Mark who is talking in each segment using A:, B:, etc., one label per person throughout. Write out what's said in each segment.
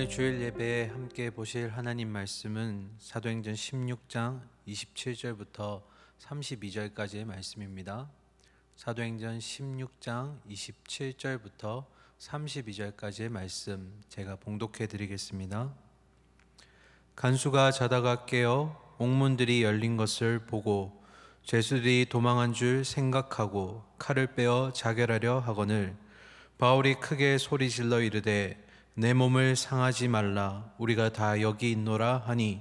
A: 오늘 주일 예배에 함께 보실 하나님 말씀은 사도행전 16장 27절부터 32절까지의 말씀입니다. 사도행전 16장 27절부터 32절까지의 말씀 제가 봉독해 드리겠습니다. 간수가 자다가 깨어 옥문들이 열린 것을 보고 죄수들이 도망한 줄 생각하고 칼을 빼어 자결하려 하거늘 바울이 크게 소리질러 이르되 내 몸을 상하지 말라 우리가 다 여기 있노라 하니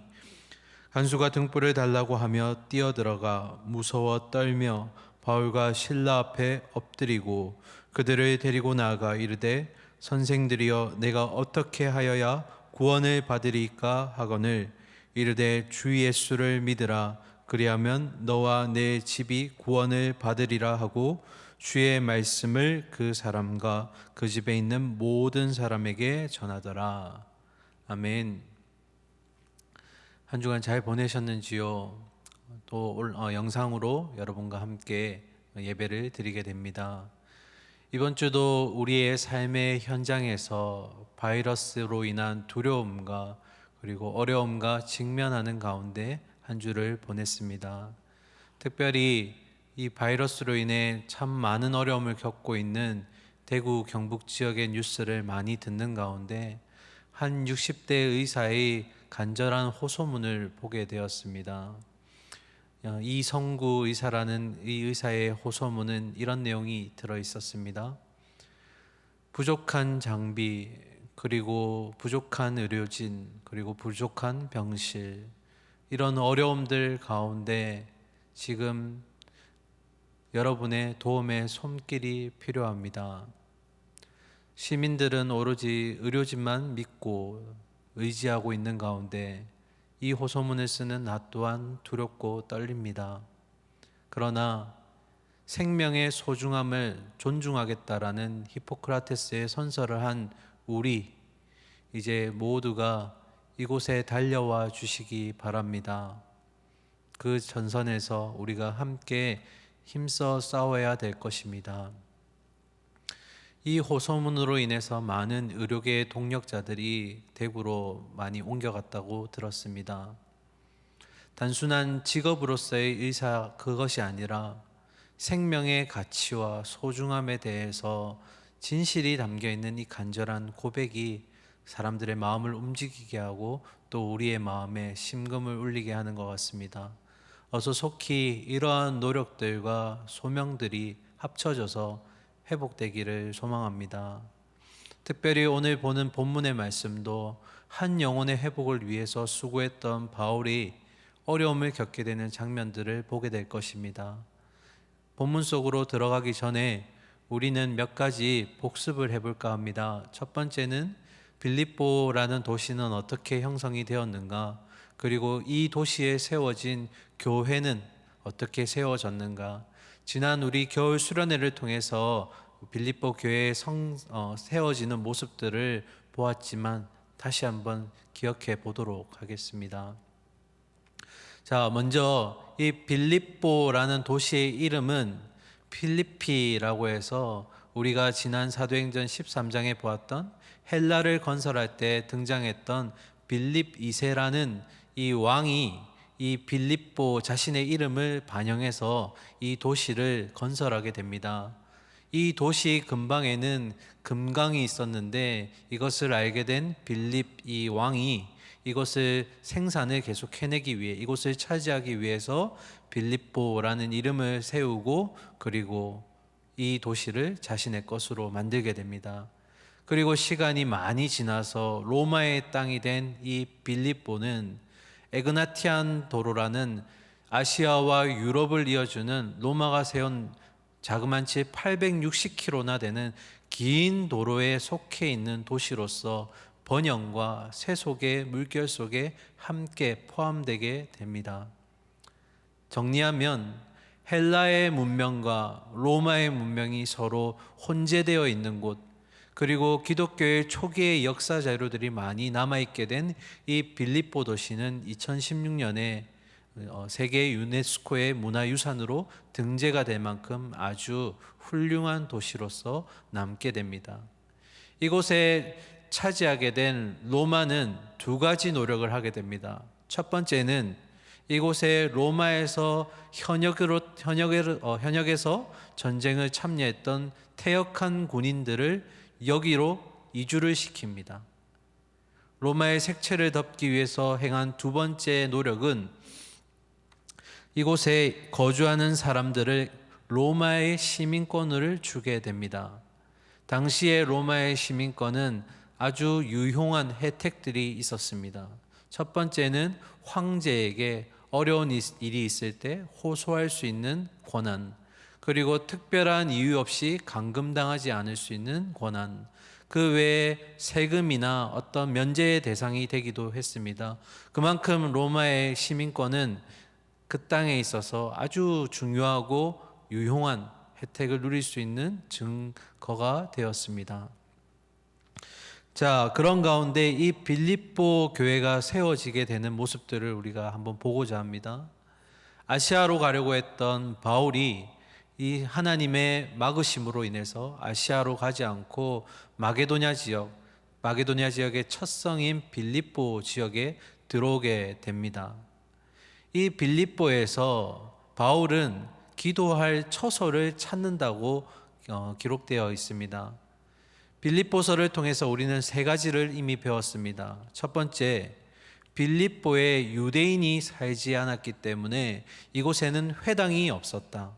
A: 간수가 등불을 달라고 하며 뛰어들어가 무서워 떨며 바울과 실라 앞에 엎드리고 그들을 데리고 나아가 이르되 선생들이여 내가 어떻게 하여야 구원을 받으리까 하거늘 이르되 주 예수를 믿으라 그리하면 너와 내 집이 구원을 받으리라 하고 주의 말씀을 그 사람과 그 집에 있는 모든 사람에게 전하더라. 아멘. 한 주간 잘 보내셨는지요? 또 영상으로 여러분과 함께 예배를 드리게 됩니다. 이번 주도 우리의 삶의 현장에서 바이러스로 인한 두려움과 그리고 어려움과 직면하는 가운데 한 주를 보냈습니다. 특별히 이 바이러스로 인해 참 많은 어려움을 겪고 있는 대구 경북 지역의 뉴스를 많이 듣는 가운데 한 60대 의사의 간절한 호소문을 보게 되었습니다. 이성구 의사라는 이 의사의 호소문은 이런 내용이 들어 있었습니다. 부족한 장비, 그리고 부족한 의료진, 그리고 부족한 병실, 이런 어려움들 가운데 지금 여러분의 도움의 손길이 필요합니다. 시민들은 오로지 의료진만 믿고 의지하고 있는 가운데 이 호소문을 쓰는 나 또한 두렵고 떨립니다. 그러나 생명의 소중함을 존중하겠다라는 히포크라테스의 선서를 한 우리 이제 모두가 이곳에 달려와 주시기 바랍니다. 그 전선에서 우리가 함께 힘써 싸워야 될 것입니다. 이 호소문으로 인해서 많은 의료계의 동력자들이 대구로 많이 옮겨갔다고 들었습니다. 단순한 직업으로서의 의사 그것이 아니라 생명의 가치와 소중함에 대해서 진실이 담겨 있는 이 간절한 고백이 사람들의 마음을 움직이게 하고 또 우리의 마음에 심금을 울리게 하는 것 같습니다. 어서 속히 이러한 노력들과 소명들이 합쳐져서 회복되기를 소망합니다. 특별히 오늘 보는 본문의 말씀도 한 영혼의 회복을 위해서 수고했던 바울이 어려움을 겪게 되는 장면들을 보게 될 것입니다. 본문 속으로 들어가기 전에 우리는 몇 가지 복습을 해볼까 합니다. 첫 번째는 빌립보라는 도시는 어떻게 형성이 되었는가, 그리고 이 도시에 세워진 교회는 어떻게 세워졌는가. 지난 우리 겨울 수련회를 통해서 빌립보 교회에 세워지는 모습들을 보았지만 다시 한번 기억해 보도록 하겠습니다. 자, 먼저 이 빌립보라는 도시의 이름은 필리피라고 해서 우리가 지난 사도행전 13장에 보았던 헬라를 건설할 때 등장했던 빌립 2세라는 이 왕이 이 빌립보 자신의 이름을 반영해서 이 도시를 건설하게 됩니다. 이 도시 근방에는 금강이 있었는데 이것을 알게 된 빌립 이 왕이 이것을 생산을 계속 해내기 위해 이곳을 차지하기 위해서 빌립보라는 이름을 세우고 그리고 이 도시를 자신의 것으로 만들게 됩니다. 그리고 시간이 많이 지나서 로마의 땅이 된 이 빌립보는 에그나티안 도로라는 아시아와 유럽을 이어주는 로마가 세운 자그만치 860km나 되는 긴 도로에 속해 있는 도시로서 번영과 세속의 물결 속에 함께 포함되게 됩니다. 정리하면 헬라의 문명과 로마의 문명이 서로 혼재되어 있는 곳, 그리고 기독교의 초기의 역사 자료들이 많이 남아있게 된 이 빌립보 도시는 2016년에 세계 유네스코의 문화유산으로 등재가 될 만큼 아주 훌륭한 도시로서 남게 됩니다. 이곳에 차지하게 된 로마는 두 가지 노력을 하게 됩니다. 첫 번째는 이곳에 로마에서 현역에서 전쟁을 참여했던 퇴역한 군인들을 여기로 이주를 시킵니다. 로마의 색채를 덮기 위해서 행한 두 번째 노력은 이곳에 거주하는 사람들을 로마의 시민권을 주게 됩니다. 당시의 로마의 시민권은 아주 유용한 혜택들이 있었습니다. 첫 번째는 황제에게 어려운 일이 있을 때 호소할 수 있는 권한, 그리고 특별한 이유 없이 감금당하지 않을 수 있는 권한, 그 외에 세금이나 어떤 면제의 대상이 되기도 했습니다. 그만큼 로마의 시민권은 그 땅에 있어서 아주 중요하고 유용한 혜택을 누릴 수 있는 증거가 되었습니다. 자, 그런 가운데 이 빌립보 교회가 세워지게 되는 모습들을 우리가 한번 보고자 합니다. 아시아로 가려고 했던 바울이 이 하나님의 막으심으로 인해서 아시아로 가지 않고 마게도냐 지역의 첫 성인 빌립보 지역에 들어오게 됩니다. 이 빌립보에서 바울은 기도할 처소를 찾는다고 기록되어 있습니다. 빌립보서를 통해서 우리는 세 가지를 이미 배웠습니다. 첫 번째, 빌립보에 유대인이 살지 않았기 때문에 이곳에는 회당이 없었다.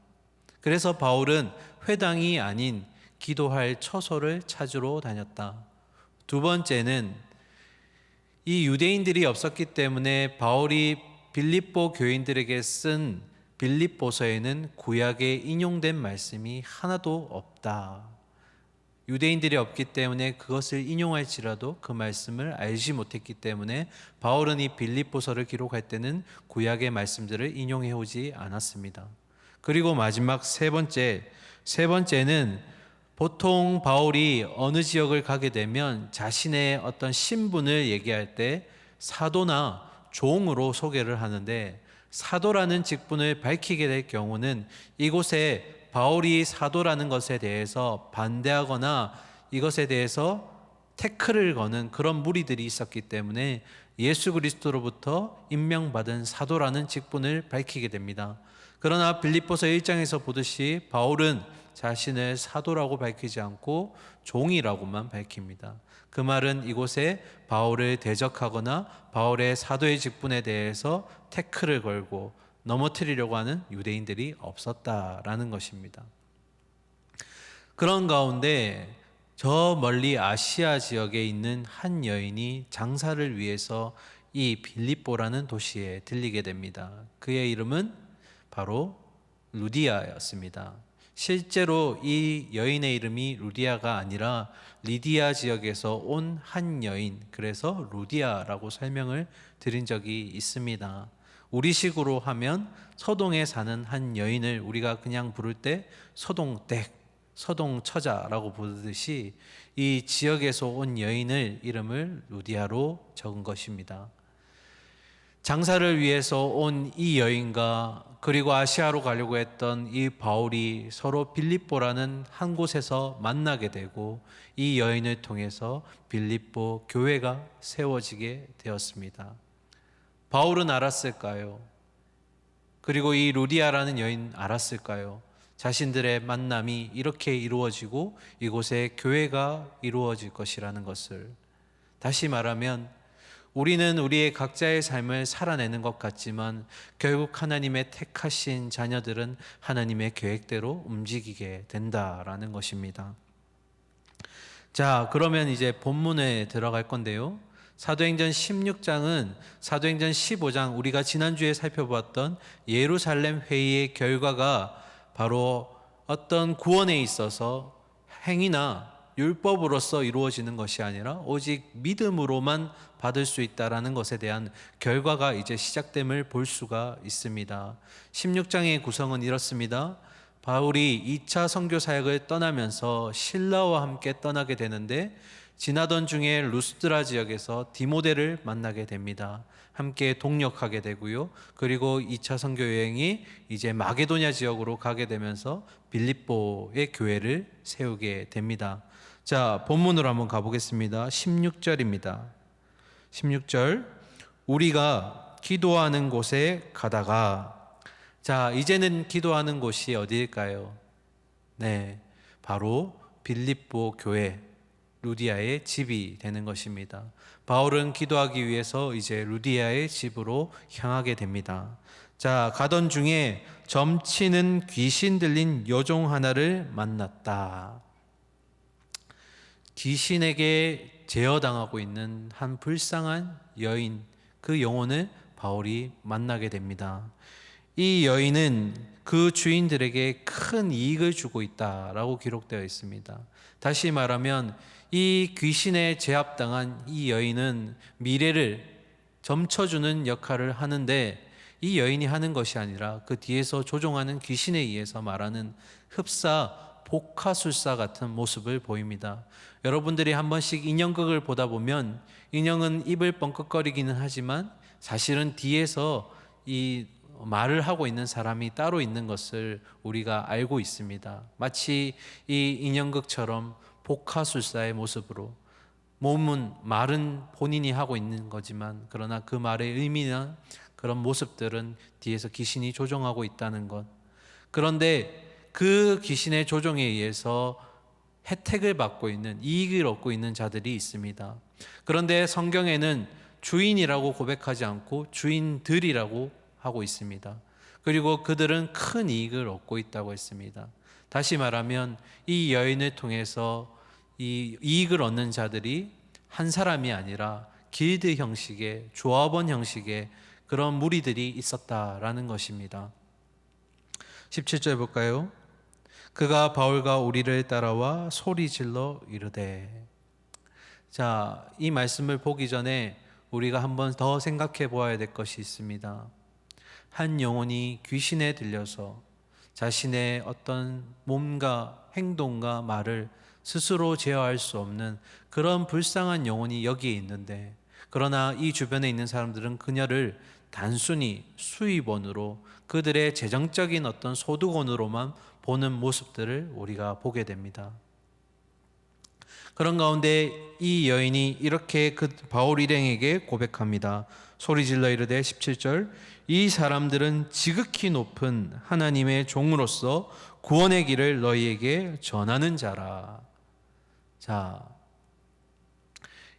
A: 그래서 바울은 회당이 아닌 기도할 처소를 찾으러 다녔다. 두 번째는 이 유대인들이 없었기 때문에 바울이 빌립보 교인들에게 쓴 빌립보서에는 구약에 인용된 말씀이 하나도 없다. 유대인들이 없기 때문에 그것을 인용할지라도 그 말씀을 알지 못했기 때문에 바울은 이 빌립보서를 기록할 때는 구약의 말씀들을 인용해 오지 않았습니다. 그리고 마지막 세 번째는 보통 바울이 어느 지역을 가게 되면 자신의 어떤 신분을 얘기할 때 사도나 종으로 소개를 하는데, 사도라는 직분을 밝히게 될 경우는 이곳에 바울이 사도라는 것에 대해서 반대하거나 이것에 대해서 태클을 거는 그런 무리들이 있었기 때문에 예수 그리스도로부터 임명받은 사도라는 직분을 밝히게 됩니다. 그러나 빌립보서 1장에서 보듯이 바울은 자신을 사도라고 밝히지 않고 종이라고만 밝힙니다. 그 말은 이곳에 바울을 대적하거나 바울의 사도의 직분에 대해서 태클을 걸고 넘어뜨리려고 하는 유대인들이 없었다라는 것입니다. 그런 가운데 저 멀리 아시아 지역에 있는 한 여인이 장사를 위해서 이 빌립보라는 도시에 들리게 됩니다. 그의 이름은 바로 루디아였습니다. 실제로 이 여인의 이름이 루디아가 아니라 리디아 지역에서 온 한 여인, 그래서 루디아라고 설명을 드린 적이 있습니다. 우리식으로 하면 서동에 사는 한 여인을 우리가 그냥 부를 때 서동댁, 서동처자라고 부르듯이 이 지역에서 온 여인을 이름을 루디아로 적은 것입니다. 장사를 위해서 온 이 여인과 그리고 아시아로 가려고 했던 이 바울이 서로 빌립보라는 한 곳에서 만나게 되고 이 여인을 통해서 빌립보 교회가 세워지게 되었습니다. 바울은 알았을까요? 그리고 이 루디아라는 여인 알았을까요? 자신들의 만남이 이렇게 이루어지고 이곳에 교회가 이루어질 것이라는 것을. 다시 말하면 우리는 우리의 각자의 삶을 살아내는 것 같지만 결국 하나님의 택하신 자녀들은 하나님의 계획대로 움직이게 된다라는 것입니다. 자, 그러면 이제 본문에 들어갈 건데요. 사도행전 16장은 사도행전 15장 우리가 지난주에 살펴보았던 예루살렘 회의의 결과가 바로 어떤 구원에 있어서 행위나 율법으로서 이루어지는 것이 아니라 오직 믿음으로만 받을 수 있다라는 것에 대한 결과가 이제 시작됨을 볼 수가 있습니다. 16장의 구성은 이렇습니다. 바울이 2차 선교 사역을 떠나면서 신라와 함께 떠나게 되는데 지나던 중에 루스드라 지역에서 디모데를 만나게 됩니다. 함께 동역하게 되고요. 그리고 2차 선교 여행이 이제 마게도냐 지역으로 가게 되면서 빌립보의 교회를 세우게 됩니다. 자, 본문으로 한번 가보겠습니다. 16절입니다. 16절, 우리가 기도하는 곳에 가다가, 자, 이제는 기도하는 곳이 어디일까요? 네, 바로 빌립보 교회 루디아의 집이 되는 것입니다. 바울은 기도하기 위해서 이제 루디아의 집으로 향하게 됩니다. 자, 가던 중에 점치는 귀신 들린 여종 하나를 만났다. 귀신에게 제어당하고 있는 한 불쌍한 여인, 그 영혼을 바울이 만나게 됩니다. 이 여인은 그 주인들에게 큰 이익을 주고 있다라고 기록되어 있습니다. 다시 말하면 이 귀신에 제압당한 이 여인은 미래를 점쳐주는 역할을 하는데, 이 여인이 하는 것이 아니라 그 뒤에서 조종하는 귀신에 의해서 말하는 흡사, 복화술사 같은 모습을 보입니다. 여러분들이 한 번씩 인형극을 보다 보면 인형은 입을 뻥긋거리기는 하지만 사실은 뒤에서 이 말을 하고 있는 사람이 따로 있는 것을 우리가 알고 있습니다. 마치 이 인형극처럼 복화술사의 모습으로 몸은 말은 본인이 하고 있는 거지만, 그러나 그 말의 의미나 그런 모습들은 뒤에서 귀신이 조종하고 있다는 것. 그런데 그 귀신의 조종에 의해서 혜택을 받고 있는, 이익을 얻고 있는 자들이 있습니다. 그런데 성경에는 주인이라고 고백하지 않고 주인들이라고 하고 있습니다. 그리고 그들은 큰 이익을 얻고 있다고 했습니다. 다시 말하면 이 여인을 통해서 이 이익을 얻는 자들이 한 사람이 아니라 길드 형식의, 조합원 형식의 그런 무리들이 있었다라는 것입니다. 17절 볼까요? 그가 바울과 우리를 따라와 소리질러 이르되. 자, 이 말씀을 보기 전에 우리가 한번 더 생각해 보아야 될 것이 있습니다. 한 영혼이 귀신에 들려서 자신의 어떤 몸과 행동과 말을 스스로 제어할 수 없는 그런 불쌍한 영혼이 여기에 있는데, 그러나 이 주변에 있는 사람들은 그녀를 단순히 수입원으로, 그들의 재정적인 어떤 소득원으로만 보는 모습들을 우리가 보게 됩니다. 그런 가운데 이 여인이 이렇게 그 바울 일행에게 고백합니다. 소리질러 이르되 17절, 이 사람들은 지극히 높은 하나님의 종으로서 구원의 길을 너희에게 전하는 자라. 자,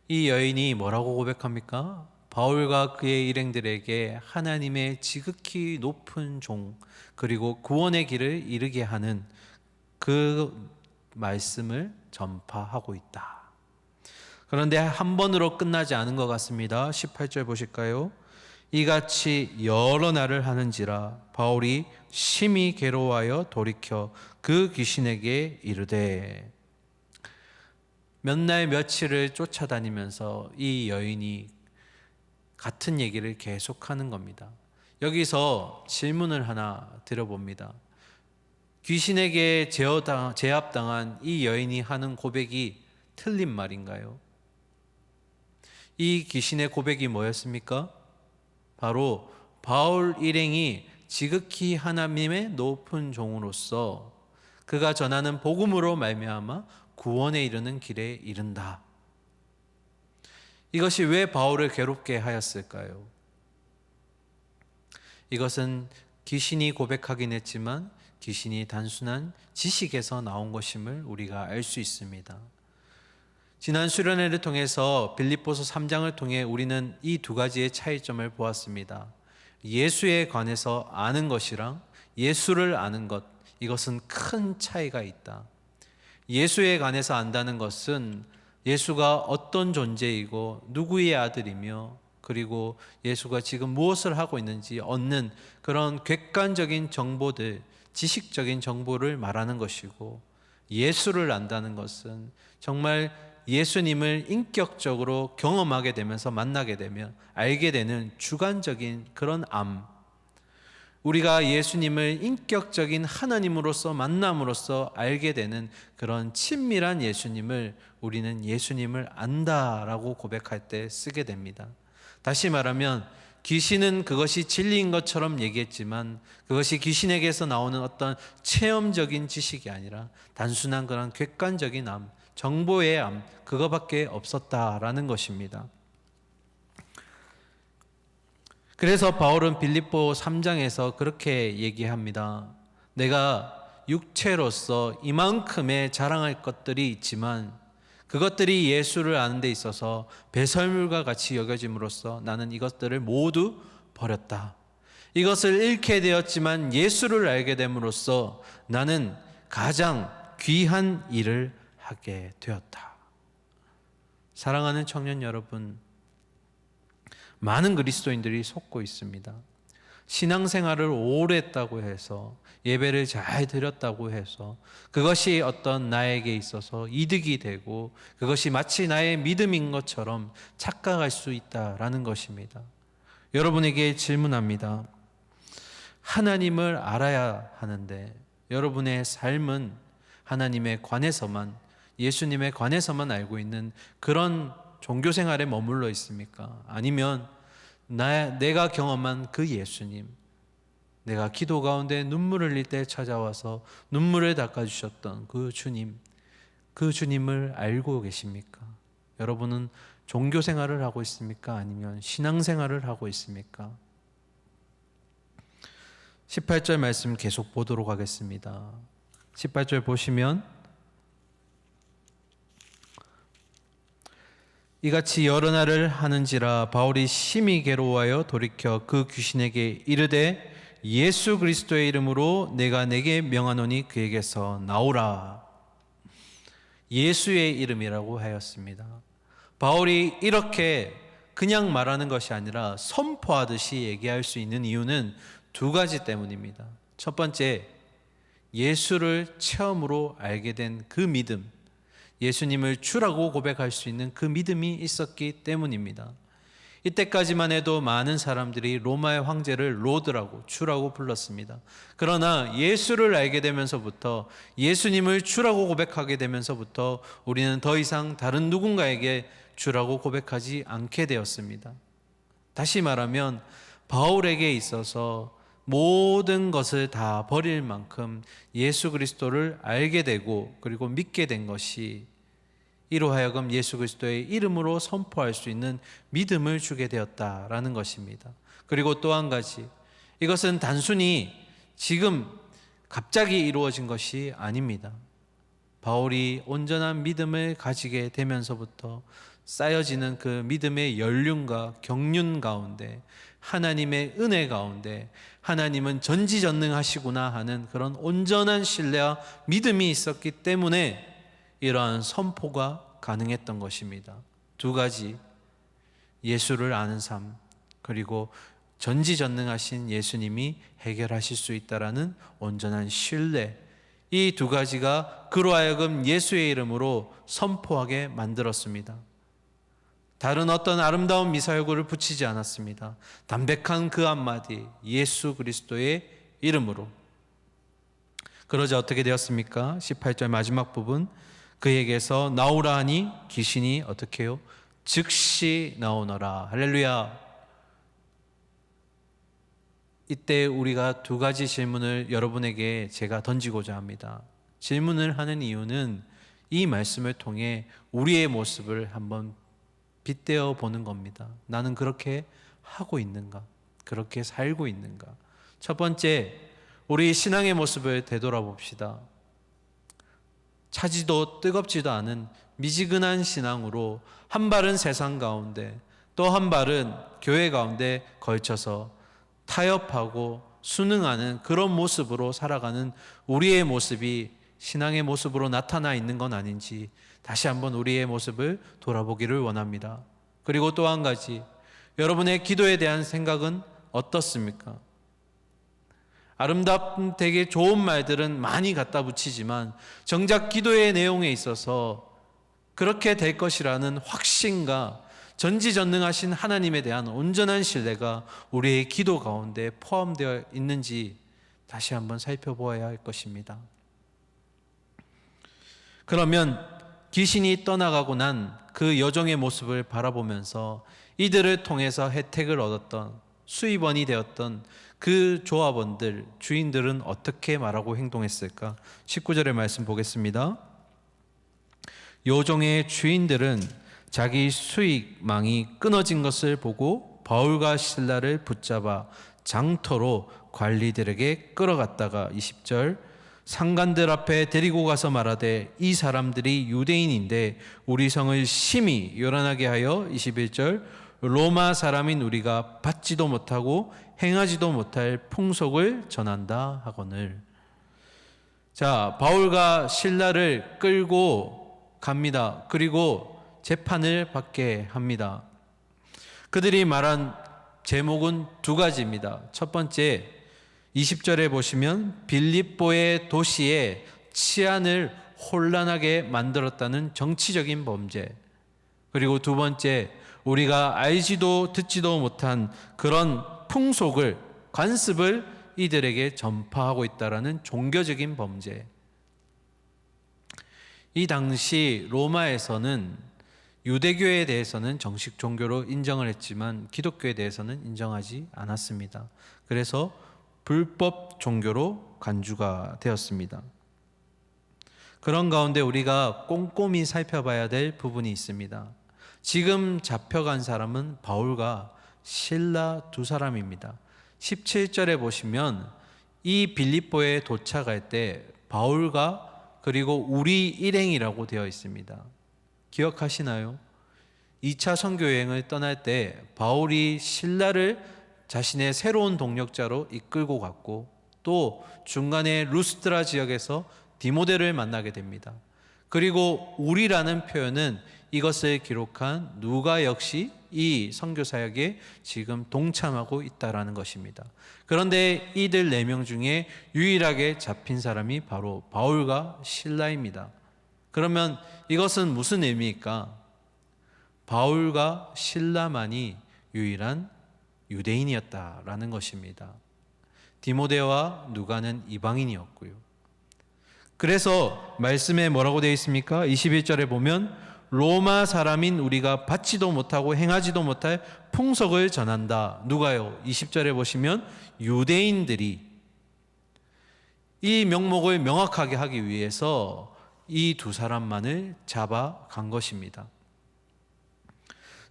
A: 이 여인이 뭐라고 고백합니까? 바울과 그의 일행들에게 하나님의 지극히 높은 종, 그리고 구원의 길을 이르게 하는 그 말씀을 전파하고 있다. 그런데 한 번으로 끝나지 않은 것 같습니다. 18절 보실까요? 이같이 여러 날을 하는지라 바울이 심히 괴로워하여 돌이켜 그 귀신에게 이르되. 몇 날 며칠을 쫓아다니면서 이 여인이 같은 얘기를 계속하는 겁니다. 여기서 질문을 하나 드려봅니다. 귀신에게 제압당한 이 여인이 하는 고백이 틀린 말인가요? 이 귀신의 고백이 뭐였습니까? 바로 바울 일행이 지극히 하나님의 높은 종으로서 그가 전하는 복음으로 말미암아 구원에 이르는 길에 이른다. 이것이 왜 바울을 괴롭게 하였을까요? 이것은 귀신이 고백하긴 했지만 귀신이 단순한 지식에서 나온 것임을 우리가 알 수 있습니다. 지난 수련회를 통해서 빌립보서 3장을 통해 우리는 이 두 가지의 차이점을 보았습니다. 예수에 관해서 아는 것이랑 예수를 아는 것, 이것은 큰 차이가 있다. 예수에 관해서 안다는 것은 예수가 어떤 존재이고 누구의 아들이며, 그리고 예수가 지금 무엇을 하고 있는지 얻는 그런 객관적인 정보들, 지식적인 정보를 말하는 것이고, 예수를 안다는 것은 정말 예수님을 인격적으로 경험하게 되면서 만나게 되면 알게 되는 주관적인 그런 암, 우리가 예수님을 인격적인 하나님으로서 만남으로써 알게 되는 그런 친밀한 예수님을 우리는 예수님을 안다라고 고백할 때 쓰게 됩니다. 다시 말하면 귀신은 그것이 진리인 것처럼 얘기했지만 그것이 귀신에게서 나오는 어떤 체험적인 지식이 아니라 단순한 그런 객관적인 암, 정보의 암, 그거밖에 없었다라는 것입니다. 그래서 바울은 빌립보 3장에서 그렇게 얘기합니다. 내가 육체로서 이만큼의 자랑할 것들이 있지만 그것들이 예수를 아는 데 있어서 배설물과 같이 여겨짐으로써 나는 이것들을 모두 버렸다. 이것을 잃게 되었지만 예수를 알게 됨으로써 나는 가장 귀한 일을 하게 되었다. 사랑하는 청년 여러분, 많은 그리스도인들이 속고 있습니다. 신앙생활을 오래 했다고 해서, 예배를 잘 드렸다고 해서 그것이 어떤 나에게 있어서 이득이 되고 그것이 마치 나의 믿음인 것처럼 착각할 수 있다라는 것입니다. 여러분에게 질문합니다. 하나님을 알아야 하는데 여러분의 삶은 하나님에 관해서만, 예수님에 관해서만 알고 있는 그런 종교생활에 머물러 있습니까? 아니면 내가 경험한 그 예수님, 내가 기도 가운데 눈물을 흘릴 때 찾아와서 눈물을 닦아주셨던 그 주님, 그 주님을 알고 계십니까? 여러분은 종교생활을 하고 있습니까? 아니면 신앙생활을 하고 있습니까? 18절 말씀 계속 보도록 하겠습니다. 18절 보시면 이같이 여러 날을 하는지라 바울이 심히 괴로워하여 돌이켜 그 귀신에게 이르되 예수 그리스도의 이름으로 내가 내게 명하노니 그에게서 나오라. 예수의 이름이라고 하였습니다. 바울이 이렇게 그냥 말하는 것이 아니라 선포하듯이 얘기할 수 있는 이유는 두 가지 때문입니다. 첫 번째, 예수를 처음으로 알게 된 그 믿음, 예수님을 주라고 고백할 수 있는 그 믿음이 있었기 때문입니다. 이때까지만 해도 많은 사람들이 로마의 황제를 로드라고, 주라고 불렀습니다. 그러나 예수를 알게 되면서부터, 예수님을 주라고 고백하게 되면서부터 우리는 더 이상 다른 누군가에게 주라고 고백하지 않게 되었습니다. 다시 말하면 바울에게 있어서 모든 것을 다 버릴 만큼 예수 그리스도를 알게 되고 그리고 믿게 된 것이 이로 하여금 예수 그리스도의 이름으로 선포할 수 있는 믿음을 주게 되었다라는 것입니다. 그리고 또 한 가지, 이것은 단순히 지금 갑자기 이루어진 것이 아닙니다. 바울이 온전한 믿음을 가지게 되면서부터 쌓여지는 그 믿음의 연륜과 경륜 가운데, 하나님의 은혜 가운데 하나님은 전지전능하시구나 하는 그런 온전한 신뢰와 믿음이 있었기 때문에 이러한 선포가 가능했던 것입니다. 두 가지, 예수를 아는 삶, 그리고 전지전능하신 예수님이 해결하실 수 있다라는 온전한 신뢰, 이 두 가지가 그로 하여금 예수의 이름으로 선포하게 만들었습니다. 다른 어떤 아름다운 미사여구를 붙이지 않았습니다. 담백한 그 한마디, 예수 그리스도의 이름으로. 그러자 어떻게 되었습니까? 18절 마지막 부분, 그에게서 나오라 하니 귀신이 어떻게 해요? 즉시 나오너라. 할렐루야. 이때 우리가 두 가지 질문을 여러분에게 제가 던지고자 합니다. 질문을 하는 이유는 이 말씀을 통해 우리의 모습을 한번 빗대어 보는 겁니다. 나는 그렇게 하고 있는가? 그렇게 살고 있는가? 첫 번째, 우리 신앙의 모습을 되돌아봅시다. 차지도 뜨겁지도 않은 미지근한 신앙으로 한 발은 세상 가운데 또 한 발은 교회 가운데 걸쳐서 타협하고 순응하는 그런 모습으로 살아가는 우리의 모습이 신앙의 모습으로 나타나 있는 건 아닌지 다시 한번 우리의 모습을 돌아보기를 원합니다. 그리고 또 한 가지, 여러분의 기도에 대한 생각은 어떻습니까? 아름답고 되게 좋은 말들은 많이 갖다 붙이지만 정작 기도의 내용에 있어서 그렇게 될 것이라는 확신과 전지전능하신 하나님에 대한 온전한 신뢰가 우리의 기도 가운데 포함되어 있는지 다시 한번 살펴보아야 할 것입니다. 그러면 귀신이 떠나가고 난 그 여종의 모습을 바라보면서 이들을 통해서 혜택을 얻었던, 수입원이 되었던 그 조합원들, 주인들은 어떻게 말하고 행동했을까? 19절의 말씀 보겠습니다. 요종의 주인들은 자기 수익망이 끊어진 것을 보고 바울과 실라를 붙잡아 장터로 관리들에게 끌어갔다가 20절 상관들 앞에 데리고 가서 말하되 이 사람들이 유대인인데 우리 성을 심히 요란하게 하여 21절 로마 사람인 우리가 받지도 못하고 행하지도 못할 풍속을 전한다 하거늘. 자, 바울과 실라를 끌고 갑니다. 그리고 재판을 받게 합니다. 그들이 말한 제목은 두 가지입니다. 첫 번째, 20절에 보시면 빌립보의 도시에 치안을 혼란하게 만들었다는 정치적인 범죄. 그리고 두 번째, 우리가 알지도 듣지도 못한 그런 풍속을, 관습을 이들에게 전파하고 있다라는 종교적인 범죄. 이 당시 로마에서는 유대교에 대해서는 정식 종교로 인정을 했지만 기독교에 대해서는 인정하지 않았습니다. 그래서 불법 종교로 간주가 되었습니다. 그런 가운데 우리가 꼼꼼히 살펴봐야 될 부분이 있습니다. 지금 잡혀간 사람은 바울과 실라 두 사람입니다. 17절에 보시면 이 빌립보에 도착할 때 바울과 그리고 우리 일행이라고 되어 있습니다. 기억하시나요? 2차 선교 여행을 떠날 때 바울이 실라를 자신의 새로운 동력자로 이끌고 갔고 또 중간에 루스드라 지역에서 디모데를 만나게 됩니다. 그리고 우리라는 표현은 이것을 기록한 누가 역시 이 선교 사역에 지금 동참하고 있다라는 것입니다. 그런데 이들 4명 중에 유일하게 잡힌 사람이 바로 바울과 실라입니다. 그러면 이것은 무슨 의미일까? 바울과 실라만이 유일한 유대인이었다라는 것입니다. 디모데와 누가는 이방인이었고요. 그래서 말씀에 뭐라고 되어 있습니까? 21절에 보면 로마 사람인 우리가 받지도 못하고 행하지도 못할 풍속을 전한다. 누가요? 20절에 보시면 유대인들이 이 명목을 명확하게 하기 위해서 이 두 사람만을 잡아간 것입니다.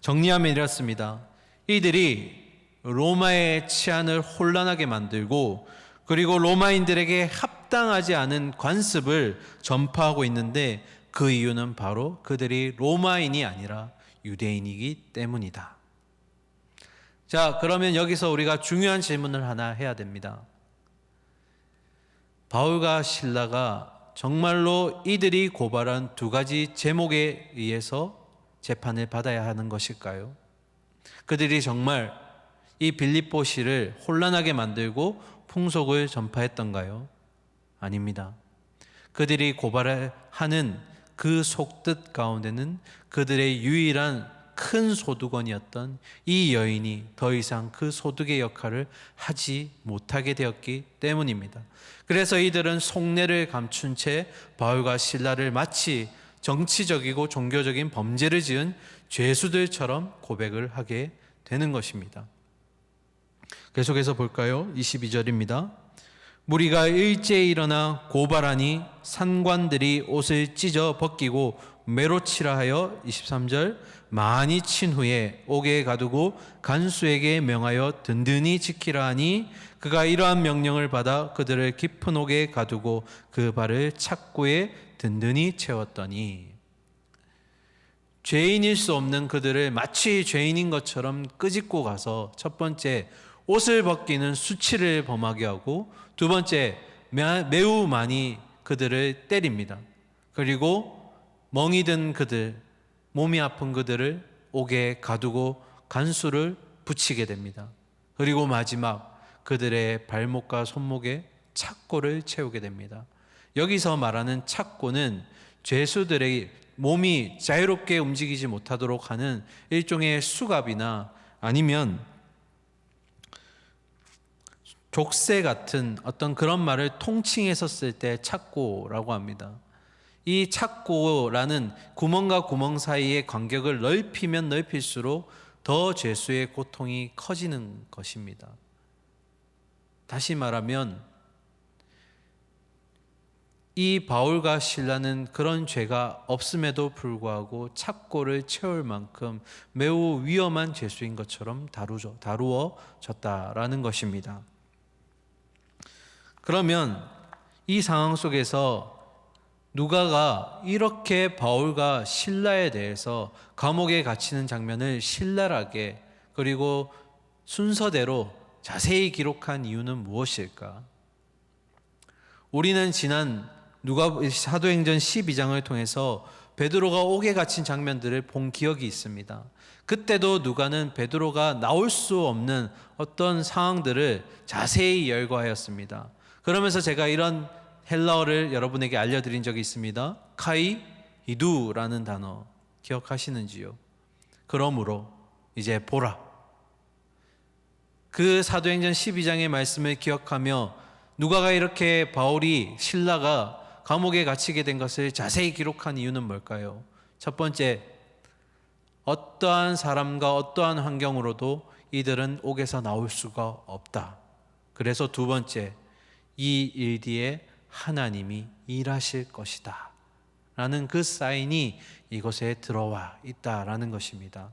A: 정리하면 이렇습니다. 이들이 로마의 치안을 혼란하게 만들고 그리고 로마인들에게 합당하지 않은 관습을 전파하고 있는데 그 이유는 바로 그들이 로마인이 아니라 유대인이기 때문이다. 자, 그러면 여기서 우리가 중요한 질문을 하나 해야 됩니다. 바울과 실라가 정말로 이들이 고발한 두 가지 제목에 의해서 재판을 받아야 하는 것일까요? 그들이 정말 이 빌립보시를 혼란하게 만들고 풍속을 전파했던가요? 아닙니다. 그들이 고발하는 그 속뜻 가운데는 그들의 유일한 큰 소득원이었던 이 여인이 더 이상 그 소득의 역할을 하지 못하게 되었기 때문입니다. 그래서 이들은 속내를 감춘 채 바울과 실라를 마치 정치적이고 종교적인 범죄를 지은 죄수들처럼 고백을 하게 되는 것입니다. 계속해서 볼까요? 22절입니다. 무리가 일제히 일어나 고발하니 산관들이 옷을 찢어 벗기고 매로치라 하여 23절 많이 친 후에 옥에 가두고 간수에게 명하여 든든히 지키라 하니 그가 이러한 명령을 받아 그들을 깊은 옥에 가두고 그 발을 착고에 든든히 채웠더니 죄인일 수 없는 그들을 마치 죄인인 것처럼 끄집고 가서 첫 번째 옷을 벗기는 수치를 범하게 하고 두 번째 매우 많이 그들을 때립니다. 그리고 멍이 든 그들, 몸이 아픈 그들을 옥에 가두고 간수를 붙이게 됩니다. 그리고 마지막 그들의 발목과 손목에 착고를 채우게 됩니다. 여기서 말하는 착고는 죄수들의 몸이 자유롭게 움직이지 못하도록 하는 일종의 수갑이나 아니면 족쇄 같은 어떤 그런 말을 통칭해서 쓸 때 착고라고 합니다. 이 착고라는 구멍과 구멍 사이의 간격을 넓히면 넓힐수록 더 죄수의 고통이 커지는 것입니다. 다시 말하면 이 바울과 실라는 그런 죄가 없음에도 불구하고 착고를 채울 만큼 매우 위험한 죄수인 것처럼 다루어졌다라는 것입니다. 그러면 이 상황 속에서 누가가 이렇게 바울과 실라에 대해서 감옥에 갇히는 장면을 신랄하게 그리고 순서대로 자세히 기록한 이유는 무엇일까? 우리는 지난 사도행전 12장을 통해서 베드로가 옥에 갇힌 장면들을 본 기억이 있습니다. 그때도 누가는 베드로가 나올 수 없는 어떤 상황들을 자세히 열거하였습니다. 그러면서 제가 이런 헬라어를 여러분에게 알려드린 적이 있습니다. 카이 이두라는 단어 기억하시는지요? 그러므로 이제 보라. 그 사도행전 12장의 말씀을 기억하며 누가가 이렇게 바울이 실라가 감옥에 갇히게 된 것을 자세히 기록한 이유는 뭘까요? 첫 번째, 어떠한 사람과 어떠한 환경으로도 이들은 옥에서 나올 수가 없다. 그래서 두 번째, 이 일 뒤에 하나님이 일하실 것이다 라는 그 사인이 이곳에 들어와 있다라는 것입니다.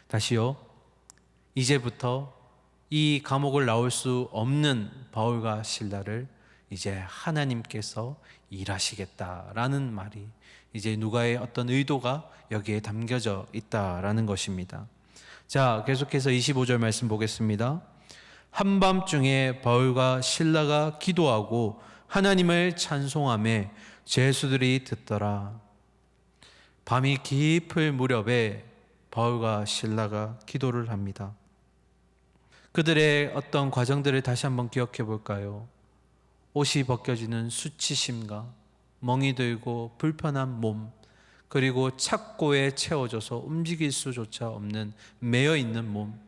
A: 다시요. 이제부터 이 감옥을 나올 수 없는 바울과 실라를 이제 하나님께서 일하시겠다라는 말이 이제 누가의 어떤 의도가 여기에 담겨져 있다라는 것입니다. 자, 계속해서 25절 말씀 보겠습니다. 한밤중에 바울과 실라가 기도하고 하나님을 찬송하며 죄수들이 듣더라. 밤이 깊을 무렵에 바울과 실라가 기도를 합니다. 그들의 어떤 과정들을 다시 한번 기억해 볼까요? 옷이 벗겨지는 수치심과 멍이 들고 불편한 몸, 그리고 착고에 채워져서 움직일 수조차 없는 매여있는 몸,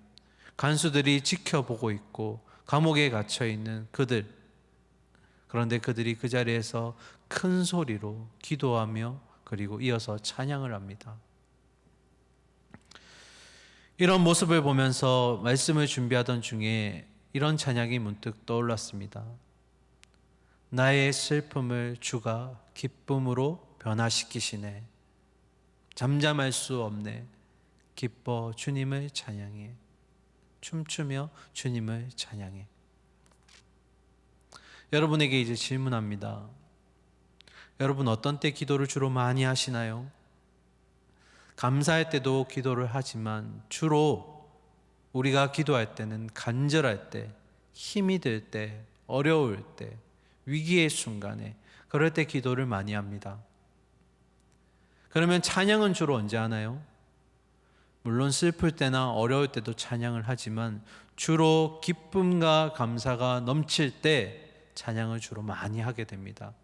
A: 간수들이 지켜보고 있고 감옥에 갇혀있는 그들. 그런데 그들이 그 자리에서 큰 소리로 기도하며 그리고 이어서 찬양을 합니다. 이런 모습을 보면서 말씀을 준비하던 중에 이런 찬양이 문득 떠올랐습니다. 나의 슬픔을 주가 기쁨으로 변화시키시네. 잠잠할 수 없네. 기뻐 주님을 찬양해. 춤추며 주님을 찬양해. 여러분에게 이제 질문합니다. 여러분 어떤 때 기도를 주로 많이 하시나요? 감사할 때도 기도를 하지만 주로 우리가 기도할 때는 간절할 때, 힘이 들 때, 어려울 때, 위기의 순간에 그럴 때 기도를 많이 합니다. 그러면 찬양은 주로 언제 하나요? 물론 슬플 때나 어려울 때도 찬양을 하지만 주로 기쁨과 감사가 넘칠 때 찬양을 주로 많이 하게 됩니다.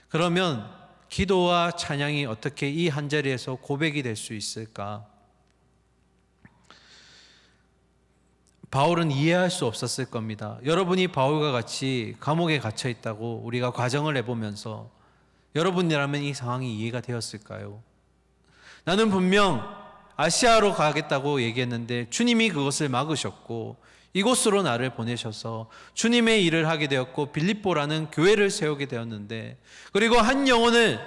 A: 그러면 기도와 찬양이 어떻게 이 한 자리에서 고백이 될 수 있을까? 바울은 이해할 수 없었을 겁니다. 여러분이 바울과 같이 감옥에 갇혀 있다고 우리가 가정을 해보면서 여러분이라면 이 상황이 이해가 되었을까요? 나는 분명 아시아로 가겠다고 얘기했는데 주님이 그것을 막으셨고 이곳으로 나를 보내셔서 주님의 일을 하게 되었고 빌립보라는 교회를 세우게 되었는데, 그리고 한 영혼을,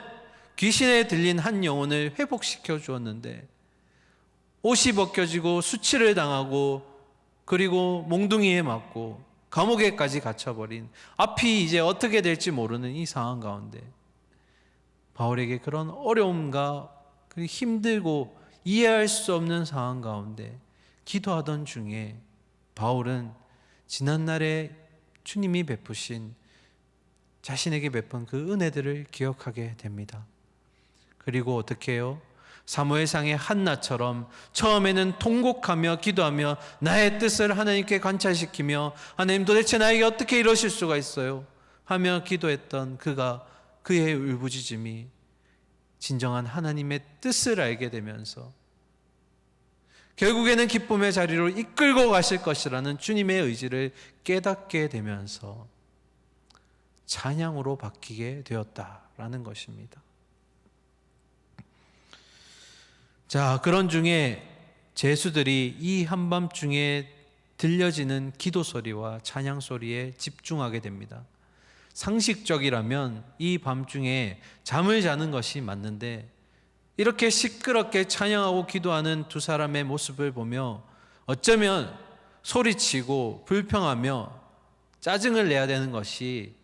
A: 귀신에 들린 한 영혼을 회복시켜 주었는데 옷이 벗겨지고 수치를 당하고 그리고 몽둥이에 맞고 감옥에까지 갇혀버린, 앞이 이제 어떻게 될지 모르는 이 상황 가운데 바울에게 그런 어려움과 힘들고 이해할 수 없는 상황 가운데 기도하던 중에 바울은 지난날에 주님이 베푸신, 자신에게 베푼 그 은혜들을 기억하게 됩니다. 그리고 어떻게 해요? 사무엘상의 한나처럼 처음에는 통곡하며 기도하며 나의 뜻을 하나님께 관찰시키며 하나님 도대체 나에게 어떻게 이러실 수가 있어요? 하며 기도했던 그의 울부짖음이 진정한 하나님의 뜻을 알게 되면서 결국에는 기쁨의 자리로 이끌고 가실 것이라는 주님의 의지를 깨닫게 되면서 찬양으로 바뀌게 되었다라는 것입니다. 자, 그런 중에 제수들이 이 한밤중에 들려지는 기도 소리와 찬양 소리에 집중하게 됩니다. 상식적이라면 이 밤중에 잠을 자는 것이 맞는데 이렇게 시끄럽게 찬양하고 기도하는 두 사람의 모습을 보며 어쩌면 소리치고 불평하며 짜증을 내야 되는 것이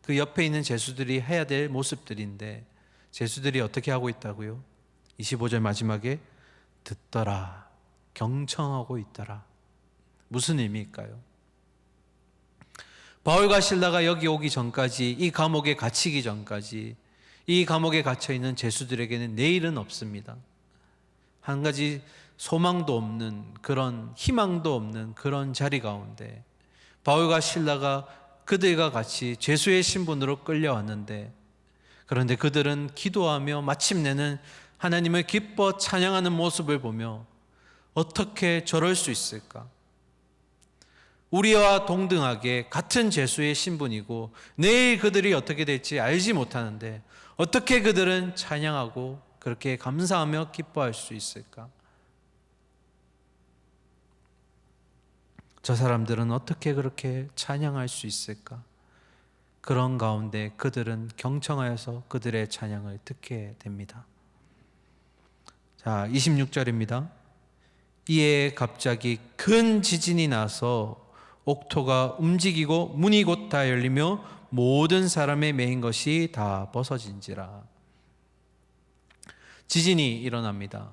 A: 그 옆에 있는 제수들이 해야 될 모습들인데 제수들이 어떻게 하고 있다고요? 25절 마지막에 듣더라, 경청하고 있더라. 무슨 의미일까요? 바울과 실라가 여기 오기 전까지, 이 감옥에 갇히기 전까지 이 감옥에 갇혀있는 제수들에게는 내일은 없습니다. 한 가지 소망도 없는, 그런 희망도 없는 그런 자리 가운데 바울과 실라가 그들과 같이 죄수의 신분으로 끌려왔는데, 그런데 그들은 기도하며 마침내는 하나님을 기뻐 찬양하는 모습을 보며 어떻게 저럴 수 있을까? 우리와 동등하게 같은 죄수의 신분이고 내일 그들이 어떻게 될지 알지 못하는데 어떻게 그들은 찬양하고 그렇게 감사하며 기뻐할 수 있을까? 저 사람들은 어떻게 그렇게 찬양할 수 있을까? 그런 가운데 그들은 경청하여서 그들의 찬양을 듣게 됩니다. 자, 26절입니다. 이에 갑자기 큰 지진이 나서 옥토가 움직이고 문이 곧 다 열리며 모든 사람의 매인 것이 다 벗어진지라. 지진이 일어납니다.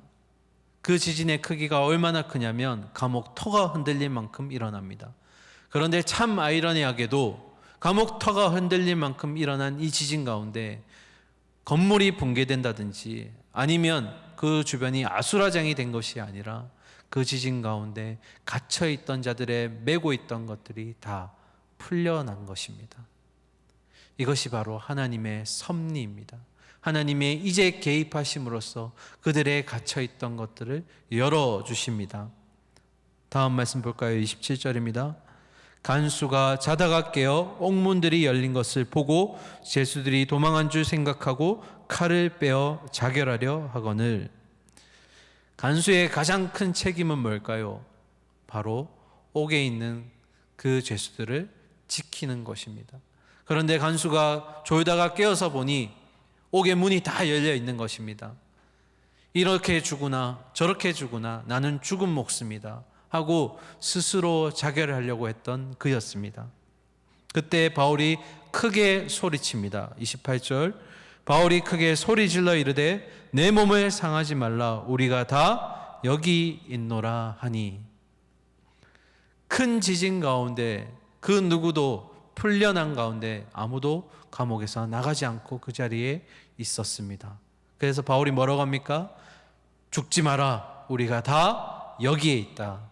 A: 그 지진의 크기가 얼마나 크냐면 감옥 터가 흔들릴 만큼 일어납니다. 그런데 참 아이러니하게도 감옥 터가 흔들릴 만큼 일어난 이 지진 가운데 건물이 붕괴된다든지 아니면 그 주변이 아수라장이 된 것이 아니라 그 지진 가운데 갇혀있던 자들의 메고 있던 것들이 다 풀려난 것입니다. 이것이 바로 하나님의 섭리입니다. 하나님의 이제 개입하심으로써 그들의 갇혀있던 것들을 열어주십니다. 다음 말씀 볼까요? 27절입니다. 간수가 자다가 깨어 옥문들이 열린 것을 보고 제수들이 도망한 줄 생각하고 칼을 빼어 자결하려 하거늘. 간수의 가장 큰 책임은 뭘까요? 바로 옥에 있는 그 죄수들을 지키는 것입니다. 그런데 간수가 졸다가 깨어서 보니 옥의 문이 다 열려 있는 것입니다. 이렇게 죽으나 저렇게 죽으나 나는 죽은 몫입니다 하고 스스로 자결을 하려고 했던 그였습니다. 그때 바울이 크게 소리칩니다. 28절, 바울이 크게 소리질러 이르되 내 몸을 상하지 말라, 우리가 다 여기 있노라 하니. 큰 지진 가운데 그 누구도 풀려난 가운데 아무도 감옥에서 나가지 않고 그 자리에 있었습니다. 그래서 바울이 뭐라고 합니까? 죽지 마라, 우리가 다 여기에 있다.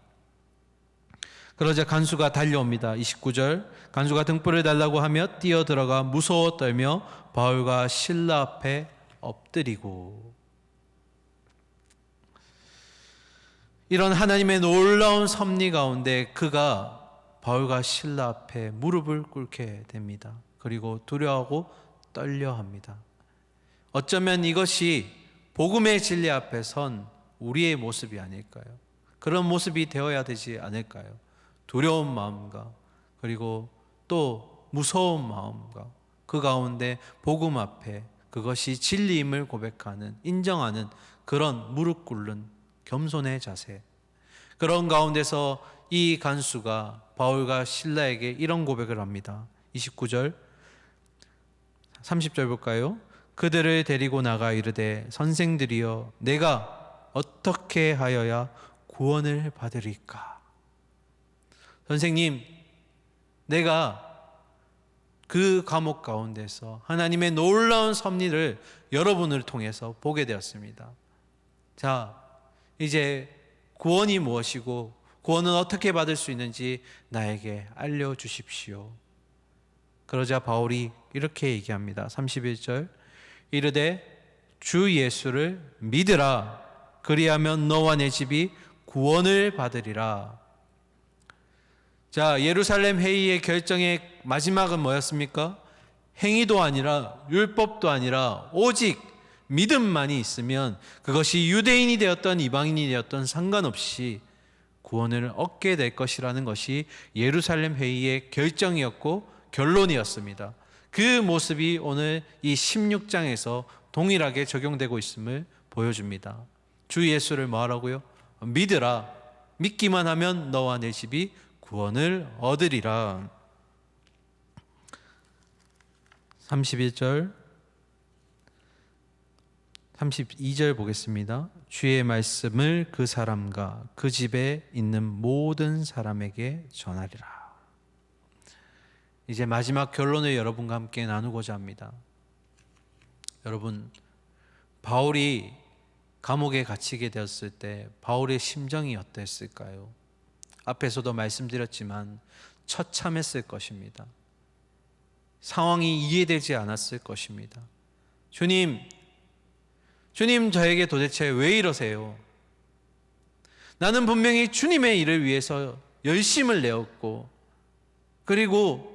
A: 그러자 간수가 달려옵니다. 29절, 간수가 등불을 달라고 하며 뛰어들어가 무서워 떨며 바울과 실라 앞에 엎드리고. 이런 하나님의 놀라운 섭리 가운데 그가 바울과 실라 앞에 무릎을 꿇게 됩니다. 그리고 두려워하고 떨려합니다. 어쩌면 이것이 복음의 진리 앞에 선 우리의 모습이 아닐까요? 그런 모습이 되어야 되지 않을까요? 두려운 마음과 그리고 또 무서운 마음과 그 가운데 복음 앞에 그것이 진리임을 고백하는, 인정하는 그런 무릎 꿇는 겸손의 자세. 그런 가운데서 이 간수가 바울과 실라에게 이런 고백을 합니다. 29절, 30절 볼까요? 그들을 데리고 나가 이르되 선생들이여 내가 어떻게 하여야 구원을 받으리까? 선생님, 내가 그 감옥 가운데서 하나님의 놀라운 섭리를 여러분을 통해서 보게 되었습니다. 자, 이제 구원이 무엇이고 구원은 어떻게 받을 수 있는지 나에게 알려주십시오. 그러자 바울이 이렇게 얘기합니다. 31절, 이르되 주 예수를 믿으라, 그리하면 너와 내 집이 구원을 받으리라. 자, 예루살렘 회의의 결정의 마지막은 뭐였습니까? 행위도 아니라 율법도 아니라 오직 믿음만이 있으면 그것이 유대인이 되었던 이방인이 되었던 상관없이 구원을 얻게 될 것이라는 것이 예루살렘 회의의 결정이었고 결론이었습니다. 그 모습이 오늘 이 16장에서 동일하게 적용되고 있음을 보여줍니다. 주 예수를 뭐하라고요? 믿으라. 믿기만 하면 너와 내 집이 구원을 얻으리라. 31절 32절 보겠습니다. 주의 말씀을 그 사람과 그 집에 있는 모든 사람에게 전하리라. 이제 마지막 결론을 여러분과 함께 나누고자 합니다. 여러분, 바울이 감옥에 갇히게 되었을 때 바울의 심정이 어땠을까요? 앞에서도 말씀드렸지만 처참했을 것입니다. 상황이 이해되지 않았을 것입니다. 주님 저에게 도대체 왜 이러세요? 나는 분명히 주님의 일을 위해서 열심을 내었고, 그리고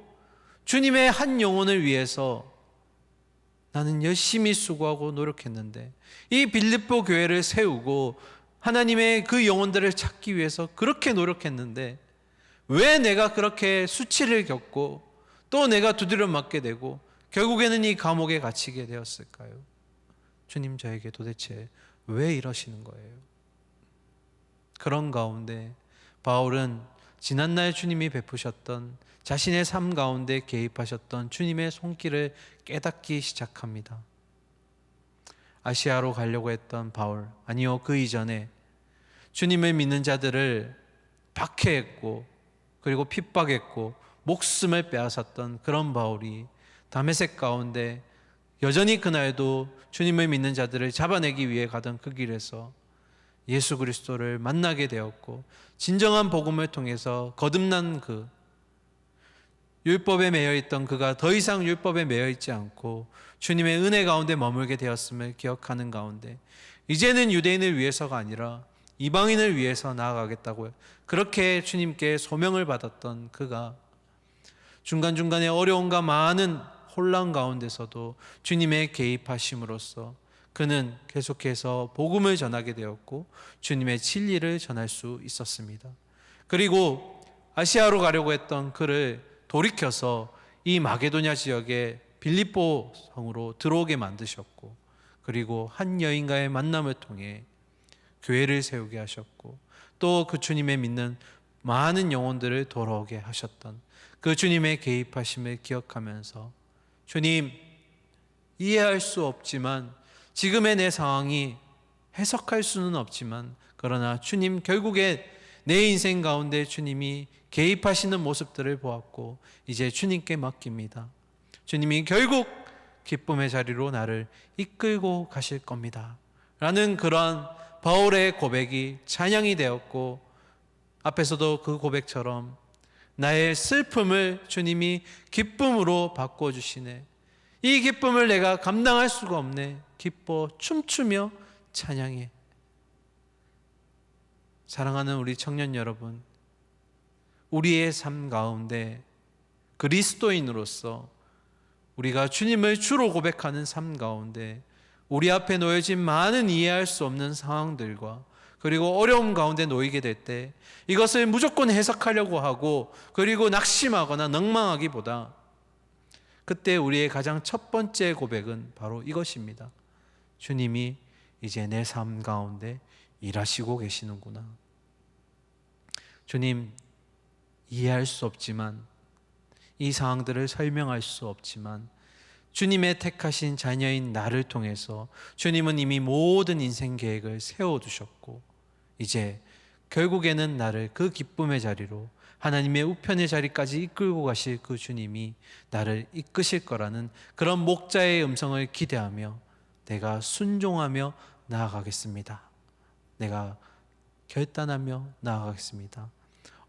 A: 주님의 한 영혼을 위해서 나는 열심히 수고하고 노력했는데, 이 빌립보 교회를 세우고 하나님의 그 영혼들을 찾기 위해서 그렇게 노력했는데 왜 내가 그렇게 수치를 겪고 또 내가 두드려 맞게 되고 결국에는 이 감옥에 갇히게 되었을까요? 주님 저에게 도대체 왜 이러시는 거예요? 그런 가운데 바울은 지난날 주님이 베푸셨던, 자신의 삶 가운데 개입하셨던 주님의 손길을 깨닫기 시작합니다. 아시아로 가려고 했던 바울, 아니요, 그 이전에 주님을 믿는 자들을 박해했고 그리고 핍박했고 목숨을 빼앗았던 그런 바울이 다메섹 가운데 여전히 그날도 주님을 믿는 자들을 잡아내기 위해 가던 그 길에서 예수 그리스도를 만나게 되었고, 진정한 복음을 통해서 거듭난 그 율법에 매여 있던 그가 더 이상 율법에 매여 있지 않고 주님의 은혜 가운데 머물게 되었음을 기억하는 가운데, 이제는 유대인을 위해서가 아니라 이방인을 위해서 나아가겠다고요. 그렇게 주님께 소명을 받았던 그가 중간중간에 어려움과 많은 혼란 가운데서도 주님의 개입하심으로써 그는 계속해서 복음을 전하게 되었고 주님의 진리를 전할 수 있었습니다. 그리고 아시아로 가려고 했던 그를 돌이켜서 이 마게도냐 지역의 빌립보 성으로 들어오게 만드셨고, 그리고 한 여인과의 만남을 통해 교회를 세우게 하셨고, 또 그 주님의 믿는 많은 영혼들을 돌아오게 하셨던 그 주님의 개입하심을 기억하면서, 주님, 이해할 수 없지만, 지금의 내 상황이 해석할 수는 없지만, 그러나 주님, 결국에 내 인생 가운데 주님이 개입하시는 모습들을 보았고 이제 주님께 맡깁니다. 주님이 결국 기쁨의 자리로 나를 이끌고 가실 겁니다 라는 그러한 바울의 고백이 찬양이 되었고, 앞에서도 그 고백처럼 나의 슬픔을 주님이 기쁨으로 바꿔주시네, 이 기쁨을 내가 감당할 수가 없네, 기뻐 춤추며 찬양해. 사랑하는 우리 청년 여러분, 우리의 삶 가운데 그리스도인으로서 우리가 주님을 주로 고백하는 삶 가운데 우리 앞에 놓여진 많은 이해할 수 없는 상황들과 그리고 어려움 가운데 놓이게 될 때 이것을 무조건 해석하려고 하고 그리고 낙심하거나 넉망하기보다, 그때 우리의 가장 첫 번째 고백은 바로 이것입니다. 주님이 이제 내 삶 가운데 일하시고 계시는구나. 주님, 이해할 수 없지만, 이 상황들을 설명할 수 없지만 주님의 택하신 자녀인 나를 통해서 주님은 이미 모든 인생 계획을 세워두셨고 이제 결국에는 나를 그 기쁨의 자리로, 하나님의 우편의 자리까지 이끌고 가실 그 주님이 나를 이끄실 거라는 그런 목자의 음성을 기대하며 내가 순종하며 나아가겠습니다. 내가 결단하며 나아가겠습니다.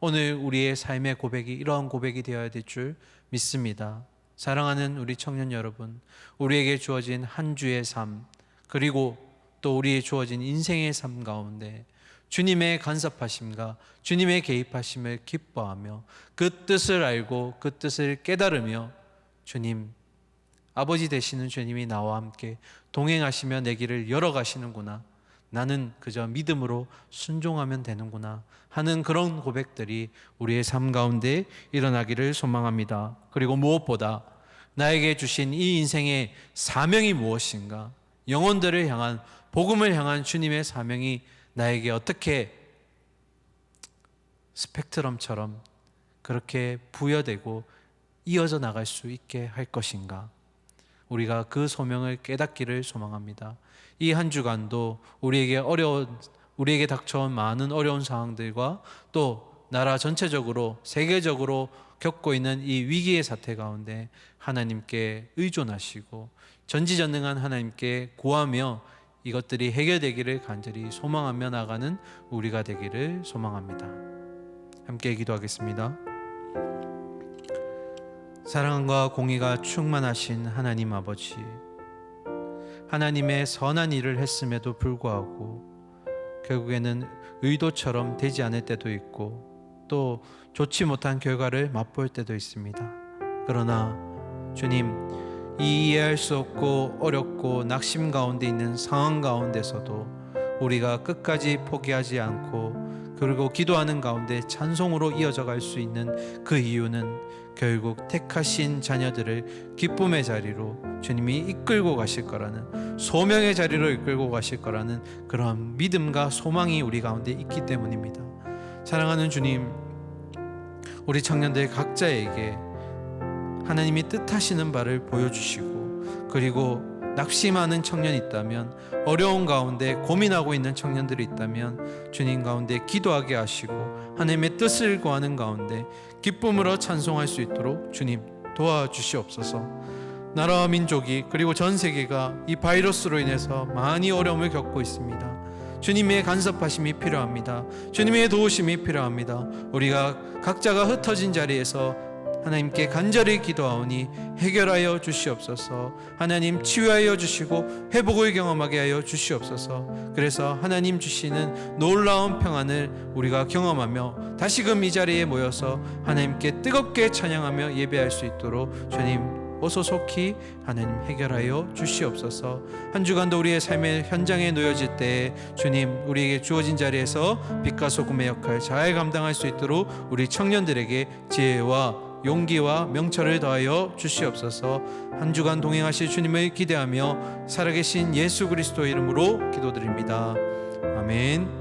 A: 오늘 우리의 삶의 고백이 이러한 고백이 되어야 될 줄 믿습니다. 사랑하는 우리 청년 여러분, 우리에게 주어진 한 주의 삶, 그리고 또 우리의 주어진 인생의 삶 가운데 주님의 간섭하심과 주님의 개입하심을 기뻐하며 그 뜻을 알고 그 뜻을 깨달으며, 주님, 아버지 되시는 주님이 나와 함께 동행하시며 내 길을 열어가시는구나, 나는 그저 믿음으로 순종하면 되는구나 하는 그런 고백들이 우리의 삶 가운데 일어나기를 소망합니다. 그리고 무엇보다 나에게 주신 이 인생의 사명이 무엇인가? 영혼들을 향한, 복음을 향한 주님의 사명이 나에게 어떻게 스펙트럼처럼 그렇게 부여되고 이어져 나갈 수 있게 할 것인가? 우리가 그 소명을 깨닫기를 소망합니다. 이 한 주간도 우리에게 닥쳐온 많은 어려운 상황들과 또 나라 전체적으로 세계적으로 겪고 있는 이 위기의 사태 가운데 하나님께 의존하시고 전지전능한 하나님께 구하며 이것들이 해결되기를 간절히 소망하며 나가는 우리가 되기를 소망합니다. 함께 기도하겠습니다. 사랑과 공의가 충만하신 하나님 아버지, 하나님의 선한 일을 했음에도 불구하고 결국에는 의도처럼 되지 않을 때도 있고 또 좋지 못한 결과를 맛볼 때도 있습니다. 그러나 주님, 이 이해할 수 없고 어렵고 낙심 가운데 있는 상황 가운데서도 우리가 끝까지 포기하지 않고 그리고 기도하는 가운데 찬송으로 이어져 갈 수 있는 그 이유는 결국 택하신 자녀들을 기쁨의 자리로 주님이 이끌고 가실 거라는, 소명의 자리로 이끌고 가실 거라는 그러한 믿음과 소망이 우리 가운데 있기 때문입니다. 사랑하는 주님, 우리 청년들 각자에게 하나님이 뜻하시는 바를 보여주시고, 그리고 낙심하는 청년이 있다면, 어려운 가운데 고민하고 있는 청년들이 있다면 주님 가운데 기도하게 하시고 하나님의 뜻을 구하는 가운데 기쁨으로 찬송할 수 있도록 주님 도와주시옵소서. 나라와 민족이 그리고 전 세계가 이 바이러스로 인해서 많이 어려움을 겪고 있습니다. 주님의 간섭하심이 필요합니다. 주님의 도우심이 필요합니다. 우리가 각자가 흩어진 자리에서 하나님께 간절히 기도하오니 해결하여 주시옵소서. 하나님 치유하여 주시고 회복을 경험하게 하여 주시옵소서. 그래서 하나님 주시는 놀라운 평안을 우리가 경험하며 다시금 이 자리에 모여서 하나님께 뜨겁게 찬양하며 예배할 수 있도록 주님 어서 속히 하나님 해결하여 주시옵소서. 한 주간도 우리의 삶의 현장에 놓여질 때에 주님 우리에게 주어진 자리에서 빛과 소금의 역할 잘 감당할 수 있도록 우리 청년들에게 지혜와 용기와 명철을 더하여 주시옵소서. 한 주간 동행하실 주님을 기대하며 살아계신 예수 그리스도의 이름으로 기도드립니다. 아멘.